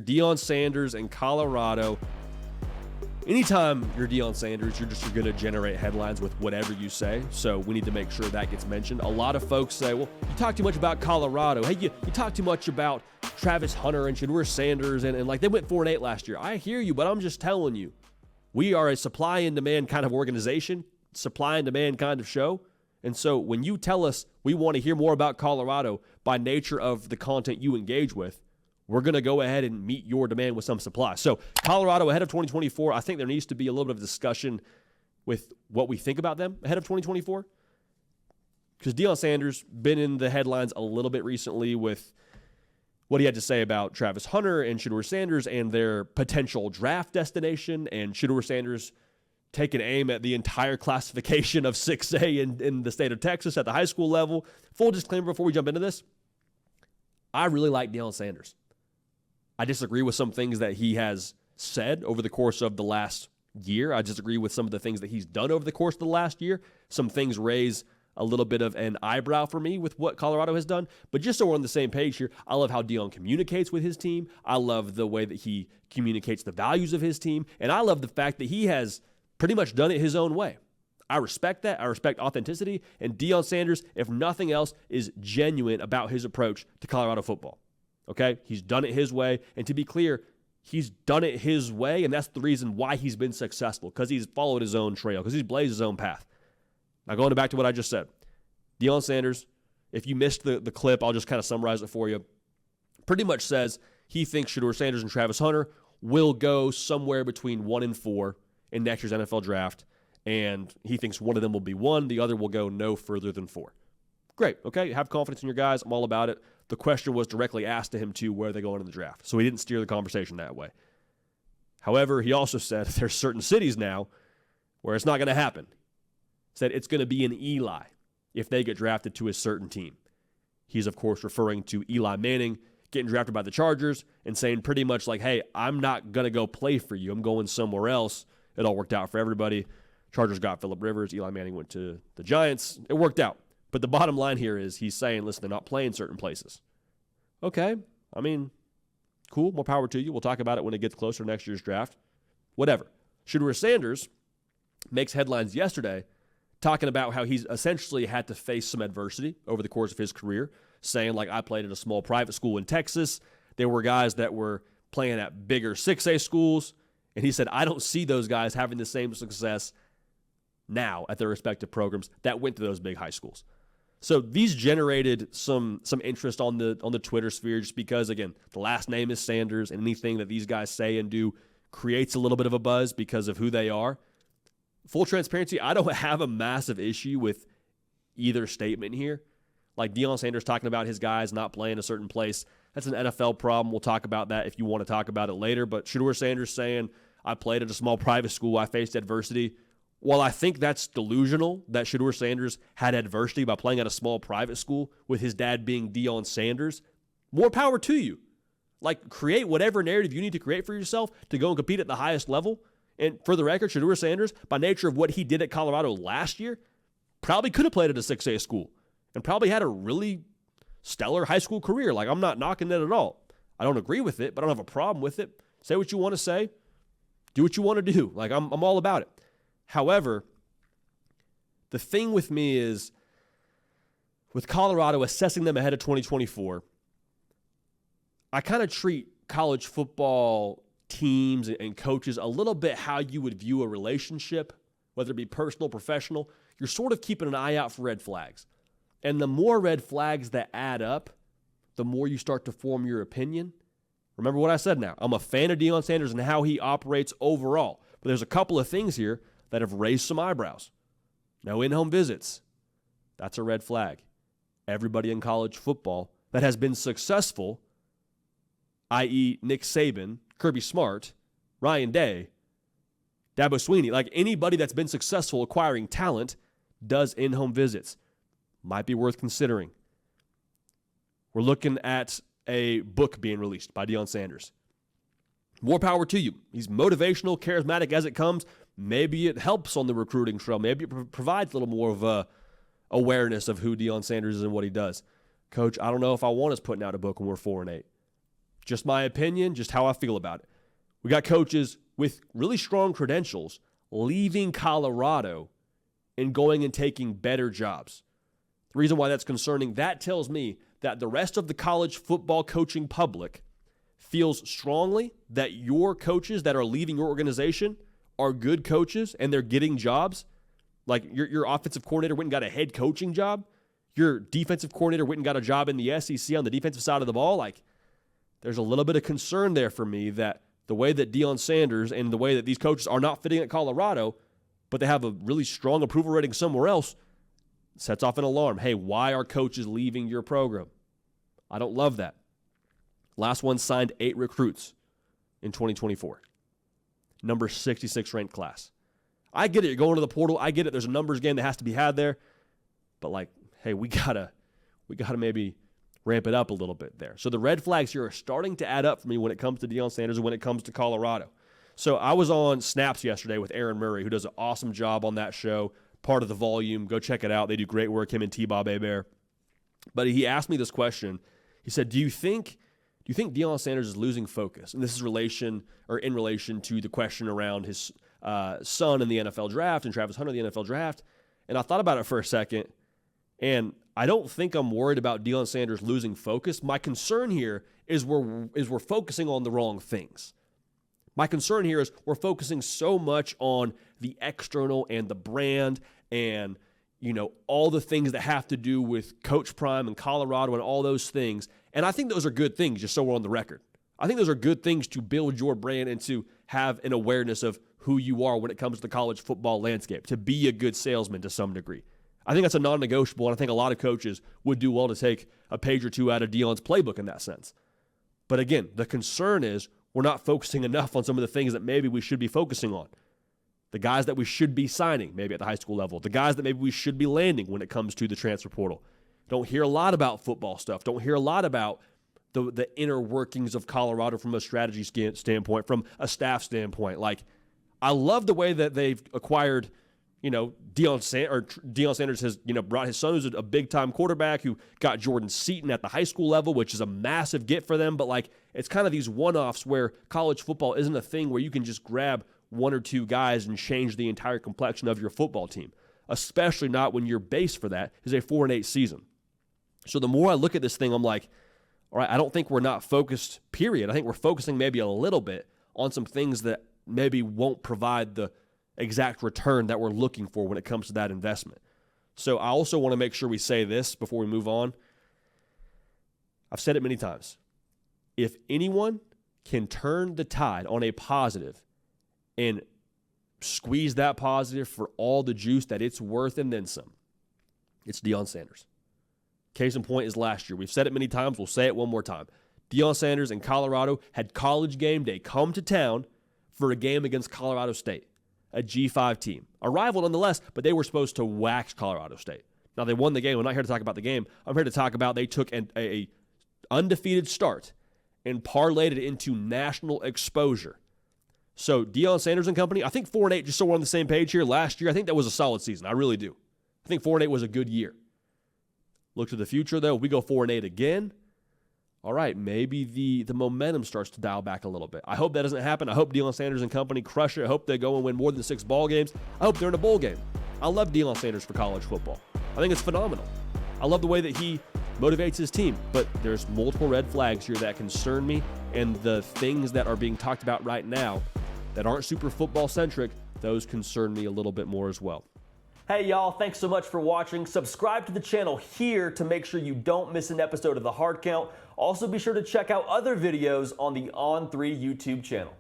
Deion Sanders in Colorado. Anytime you're Deion Sanders, you're going to generate headlines with whatever you say, so we need to make sure that gets mentioned. A lot of folks say, well, you talk too much about Colorado. Hey, you talk too much about Travis Hunter and Shedeur Sanders, and like they went 4-8 last year. I hear you, but I'm just telling you, we are a supply and demand kind of organization, supply and demand kind of show. And so when you tell us we want to hear more about Colorado by nature of the content you engage with, we're going to go ahead and meet your demand with some supply. So Colorado ahead of 2024, I think there needs to be a little bit of discussion with what we think about them ahead of 2024. Because Deion Sanders been in the headlines a little bit recently with what he had to say about Travis Hunter and Shedeur Sanders and their potential draft destination, and Shedeur Sanders taking aim at the entire classification of 6A in the state of Texas at the high school level. Full disclaimer before we jump into this, I really like Deion Sanders. I disagree with some things that he has said over the course of the last year. I disagree with some of the things that he's done over the course of the last year. Some things raise a little bit of an eyebrow for me with what Colorado has done. But just so we're on the same page here, I love how Deion communicates with his team. I love the way that he communicates the values of his team. And I love the fact that he has pretty much done it his own way. I respect that. I respect authenticity. And Deion Sanders, if nothing else, is genuine about his approach to Colorado football. Okay? He's done it his way. And to be clear, he's done it his way, and that's the reason why he's been successful, because he's followed his own trail, because he's blazed his own path. Now, going back to what I just said, Deion Sanders, if you missed the clip, I'll just kind of summarize it for you, pretty much says he thinks Shedeur Sanders and Travis Hunter will go somewhere between 1 and 4 in next year's NFL draft, and he thinks one of them will be 1, the other will go no further than 4. Great, okay? Have confidence in your guys. I'm all about it. The question was directly asked to him, too, where they go in the draft. So he didn't steer the conversation that way. However, he also said there's certain cities now where it's not going to happen. Said it's going to be in Eli if they get drafted to a certain team. He's, of course, referring to Eli Manning getting drafted by the Chargers and saying pretty much like, hey, I'm not going to go play for you. I'm going somewhere else. It all worked out for everybody. Chargers got Phillip Rivers. Eli Manning went to the Giants. It worked out. But the bottom line here is he's saying, listen, they're not playing certain places. Okay, I mean, cool, more power to you. We'll talk about it when it gets closer to next year's draft. Whatever. Shedeur Sanders makes headlines yesterday talking about how he's essentially had to face some adversity over the course of his career, saying, like, I played at a small private school in Texas. There were guys that were playing at bigger 6A schools, and he said, I don't see those guys having the same success now at their respective programs that went to those big high schools. So these generated some interest on the Twitter sphere just because, again, the last name is Sanders, and anything that these guys say and do creates a little bit of a buzz because of who they are. Full transparency, I don't have a massive issue with either statement here. Like Deion Sanders talking about his guys not playing a certain place. That's an NFL problem. We'll talk about that if you want to talk about it later. But Shedeur Sanders saying, I played at a small private school, I faced adversity. While I think that's delusional that Shedeur Sanders had adversity by playing at a small private school with his dad being Deion Sanders, more power to you. Like, create whatever narrative you need to create for yourself to go and compete at the highest level. And for the record, Shedeur Sanders, by nature of what he did at Colorado last year, probably could have played at a 6A school and probably had a really stellar high school career. Like, I'm not knocking it at all. I don't agree with it, but I don't have a problem with it. Say what you want to say. Do what you want to do. Like, I'm all about it. However, the thing with me is, with Colorado assessing them ahead of 2024, I kind of treat college football teams and coaches a little bit how you would view a relationship, whether it be personal, professional. You're sort of keeping an eye out for red flags. And the more red flags that add up, the more you start to form your opinion. Remember what I said now. I'm a fan of Deion Sanders and how he operates overall. But there's a couple of things here that have raised some eyebrows. No in-home visits. That's a red flag. Everybody in college football that has been successful, i.e. Nick Saban, Kirby Smart, Ryan Day, Dabo Swinney, like anybody that's been successful acquiring talent does in-home visits. Might be worth considering. We're looking at a book being released by Deion Sanders. More power to you. He's motivational, charismatic as it comes. Maybe it helps on the recruiting trail. Maybe it provides a little more of a awareness of who Deion Sanders is and what he does. Coach, I don't know if I want us putting out a book when we're 4-8. Just my opinion, just how I feel about it. We got coaches with really strong credentials leaving Colorado and going and taking better jobs. The reason why that's concerning, that tells me that the rest of the college football coaching public feels strongly that your coaches that are leaving your organization are good coaches and they're getting jobs. Like your offensive coordinator went and got a head coaching job. Your defensive coordinator went and got a job in the SEC on the defensive side of the ball. Like, there's a little bit of concern there for me that the way that Deion Sanders and the way that these coaches are not fitting at Colorado, but they have a really strong approval rating somewhere else, sets off an alarm. Hey, why are coaches leaving your program? I don't love that. Last one signed 8 recruits in 2024. Number 66 ranked class. I get it. You're going to the portal. I get it. There's a numbers game that has to be had there. But like, hey, we gotta maybe ramp it up a little bit there. So the red flags here are starting to add up for me when it comes to Deion Sanders and when it comes to Colorado. So I was on Snaps yesterday with Aaron Murray, who does an awesome job on that show, part of the Volume. Go check it out. They do great work, him and T-Bob Hebert. But he asked me this question. He said, do you think Deion Sanders is losing focus? And this is in relation to the question around his son in the NFL draft and Travis Hunter in the NFL draft. And I thought about it for a second, and I don't think I'm worried about Deion Sanders losing focus. My concern here is we're focusing on the wrong things. My concern here is we're focusing so much on the external and the brand and, all the things that have to do with Coach Prime and Colorado and all those things. And I think those are good things, just so we're on the record. I think those are good things to build your brand and to have an awareness of who you are when it comes to the college football landscape, to be a good salesman to some degree. I think that's a non-negotiable, and I think a lot of coaches would do well to take a page or two out of Deion's playbook in that sense. But again, the concern is we're not focusing enough on some of the things that maybe we should be focusing on. The guys that we should be signing, maybe at the high school level. The guys that maybe we should be landing when it comes to the transfer portal. Don't hear a lot about football stuff. Don't hear a lot about the inner workings of Colorado from a strategy standpoint, from a staff standpoint. Like, I love the way that they've acquired, Deion Sanders has, brought his son, who's a big-time quarterback, who got Jordan Seaton at the high school level, which is a massive get for them. But, like, it's kind of these one-offs where college football isn't a thing where you can just grab one or two guys and change the entire complexion of your football team, especially not when your base for that is a 4-8 season. So the more I look at this thing, I'm like, all right, I don't think we're not focused, period. I think we're focusing maybe a little bit on some things that maybe won't provide the exact return that we're looking for when it comes to that investment. So I also want to make sure we say this before we move on. I've said it many times. If anyone can turn the tide on a positive and squeeze that positive for all the juice that it's worth and then some, it's Deion Sanders. Case in point is last year. We've said it many times. We'll say it one more time. Deion Sanders in Colorado had College game day come to town for a game against Colorado State, a G5 team. A rival nonetheless, but they were supposed to wax Colorado State. Now, they won the game. I'm not here to talk about the game. I'm here to talk about they took a undefeated start and parlayed it into national exposure. So Deion Sanders and company, I think 4-8, just so we're on the same page here, last year, I think that was a solid season. I really do. I think 4-8 was a good year. Look to the future, though. If we go 4-8 again, all right, maybe the momentum starts to dial back a little bit. I hope that doesn't happen. I hope Deion Sanders and company crush it. I hope they go and win more than 6 ball games. I hope they're in a bowl game. I love Deion Sanders for college football. I think it's phenomenal. I love the way that he motivates his team, but there's multiple red flags here that concern me, and the things that are being talked about right now that aren't super football-centric, those concern me a little bit more as well. Hey, y'all, thanks so much for watching. Subscribe to the channel here to make sure you don't miss an episode of The Hard Count. Also, be sure to check out other videos on the On3 YouTube channel.